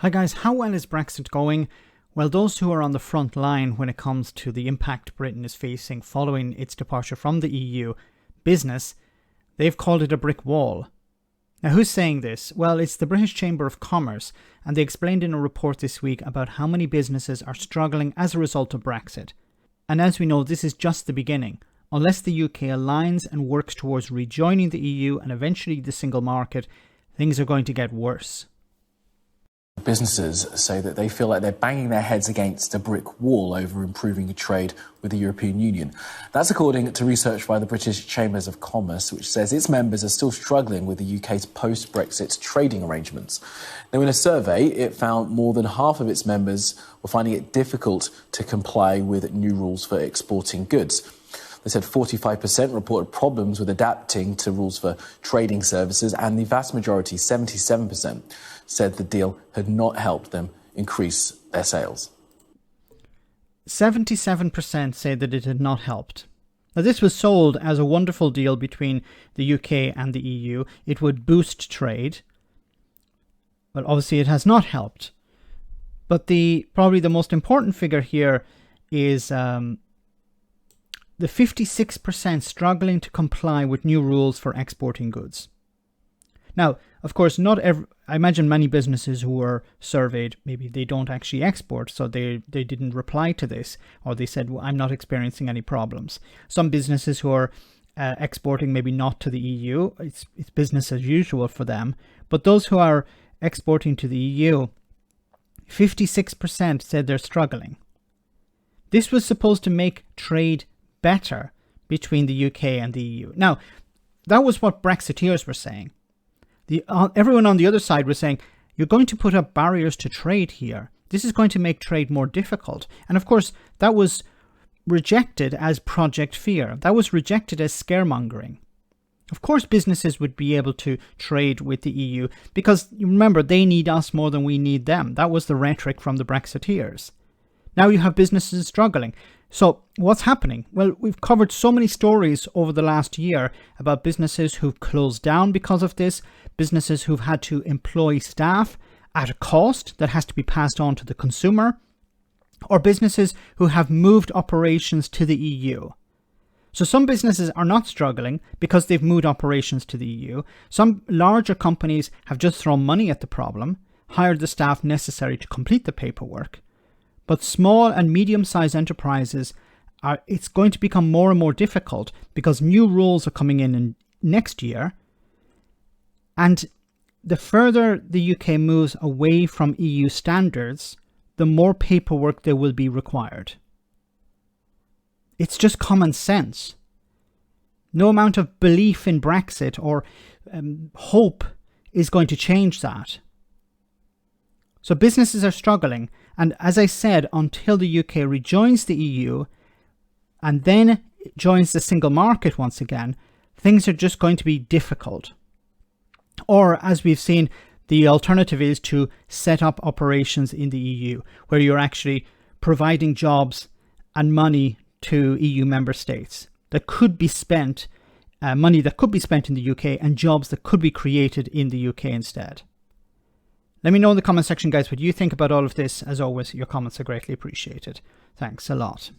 Hi guys, how well is Brexit going? Well, those who are on the front line when it comes to the impact Britain is facing following its departure from the EU business, they've called it a brick wall. Now, who's saying this? Well, it's the British Chamber of Commerce, and they explained in a report this week about how many businesses are struggling as a result of Brexit. And as we know, this is just the beginning. Unless the UK aligns and works towards rejoining the EU and eventually the single market, things are going to get worse. Businesses say that they feel like they're banging their heads against a brick wall over improving trade with the European Union. That's according to research by the British Chambers of Commerce, which says its members are still struggling with the UK's post-Brexit trading arrangements. Now, in a survey, it found more than half of its members were finding it difficult to comply with new rules for exporting goods. They said 45% reported problems with adapting to rules for trading services, and the vast majority, 77%, said the deal had not helped them increase their sales. 77% say that it had not helped. Now, this was sold as a wonderful deal between the UK and the EU. It would boost trade, but obviously it has not helped. But probably the most important figure here is the 56% struggling to comply with new rules for exporting goods. Now, of course, I imagine many businesses who were surveyed, maybe they don't actually export, so they didn't reply to this, or they said, well, I'm not experiencing any problems. Some businesses who are exporting, maybe not to the EU, it's business as usual for them. But those who are exporting to the EU, 56% said they're struggling. This was supposed to make trade better between the UK and the EU. Now, that was what Brexiteers were saying. Everyone on the other side was saying, you're going to put up barriers to trade here. This is going to make trade more difficult. And of course, that was rejected as Project Fear. That was rejected as scaremongering. Of course, businesses would be able to trade with the EU because, you remember, they need us more than we need them. That was the rhetoric from the Brexiteers. Now you have businesses struggling. So what's happening? Well, we've covered so many stories over the last year about businesses who've closed down because of this, businesses who've had to employ staff at a cost that has to be passed on to the consumer, or businesses who have moved operations to the EU. So some businesses are not struggling because they've moved operations to the EU. Some larger companies have just thrown money at the problem, hired the staff necessary to complete the paperwork. But small and medium-sized enterprises, it's going to become more and more difficult because new rules are coming in next year. And the further the UK moves away from EU standards, the more paperwork there will be required. It's just common sense. No amount of belief in Brexit or hope is going to change that. So businesses are struggling. And as I said, until the UK rejoins the EU and then joins the single market once again, things are just going to be difficult. Or, as we've seen, the alternative is to set up operations in the EU, where you're actually providing jobs and money to EU member states that could be spent, money that could be spent in the UK and jobs that could be created in the UK instead. Let me know in the comment section, guys, what you think about all of this. As always, your comments are greatly appreciated. Thanks a lot.